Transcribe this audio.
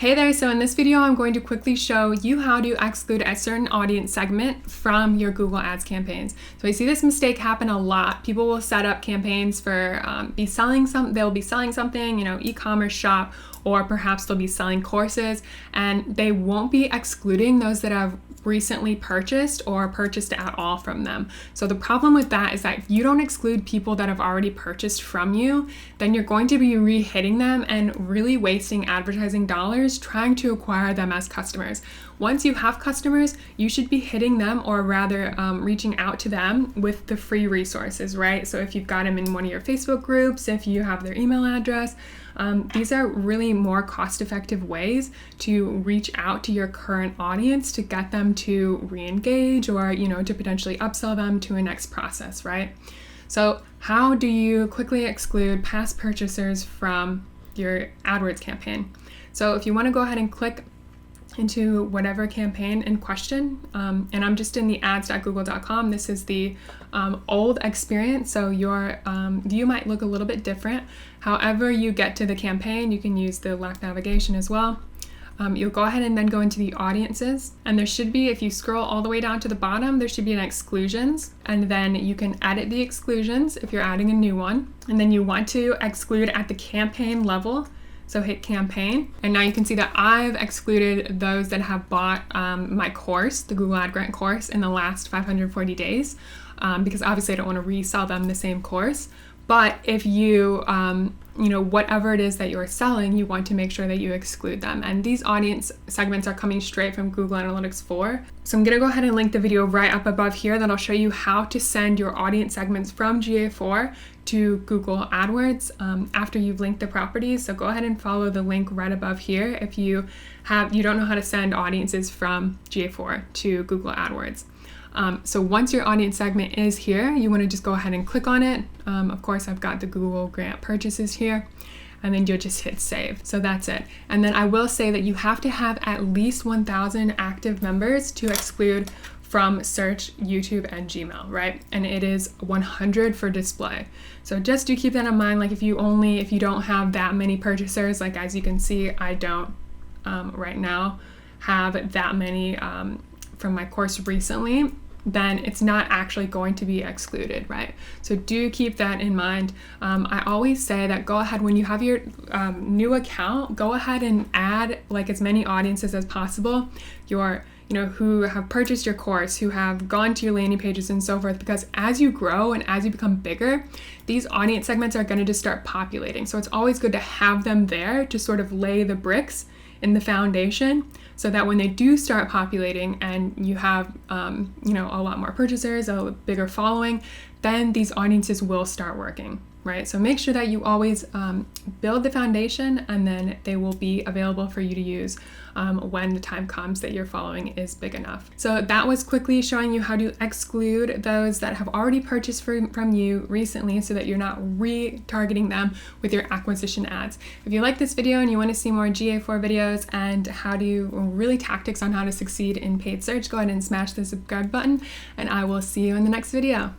Hey there, so in this video I'm going to quickly show you how to exclude a certain audience segment from your Google Ads campaigns. So I see this mistake happen a lot. People will set up campaigns for they'll be selling something, e-commerce shop, or perhaps they'll be selling courses, and they won't be excluding those that have recently purchased or purchased at all from them. So the problem with that is that if you don't exclude people that have already purchased from you, then you're going to be re-hitting them and really wasting advertising dollars trying to acquire them as customers. Once you have customers, you should be hitting them, or rather reaching out to them with the free resources, right? So if you've got them in one of your Facebook groups, if you have their email address, these are really more cost-effective ways to reach out to your current audience to get them to re-engage, or to potentially upsell them to a next process, right? So how do you quickly exclude past purchasers from your AdWords campaign? So if you want to go ahead and click into whatever campaign in question, and I'm just in the ads.google.com. This is the old experience, so your view might look a little bit different. However you get to the campaign, you can use the left navigation as well. You'll go ahead and then go into the audiences, and there should be, if you scroll all the way down to the bottom, there should be an exclusions, and then you can edit the exclusions if you're adding a new one, and then you want to exclude at the campaign level. So hit campaign, and now you can see that I've excluded those that have bought my course, the Google Ad Grant course, in the last 540 days, because obviously I don't want to resell them the same course. But if you, whatever it is that you're selling, you want to make sure that you exclude them. And these audience segments are coming straight from Google Analytics 4. So I'm going to go ahead and link the video right up above here that'll show you how to send your audience segments from GA4 to Google AdWords after you've linked the properties. So go ahead and follow the link right above here if you don't know how to send audiences from GA4 to Google AdWords. So once your audience segment is here, you want to just go ahead and click on it. Of course, I've got the Google Grant purchases here, and then you'll just hit save. So that's it. And then I will say that you have to have at least 1,000 active members to exclude from search, YouTube, and Gmail, right? And it is 100 for display. So just do keep that in mind. Like if you don't have that many purchasers, like as you can see, I don't right now have that many from my course recently, then it's not actually going to be excluded, right? So do keep that in mind. I always say that go ahead, when you have your new account, go ahead and add like as many audiences as possible, who have purchased your course, who have gone to your landing pages and so forth, because as you grow and as you become bigger, these audience segments are going to just start populating. So it's always good to have them there to sort of lay the bricks in the foundation, so that when they do start populating and you have a lot more purchasers, a bigger following, then these audiences will start working, right? So make sure that you always build the foundation, and then they will be available for you to use when the time comes that your following is big enough. So that was quickly showing you how to exclude those that have already purchased from you recently, so that you're not retargeting them with your acquisition ads. If you like this video and you want to see more GA4 videos and how to really tactics on how to succeed in paid search, go ahead and smash the subscribe button, and I will see you in the next video.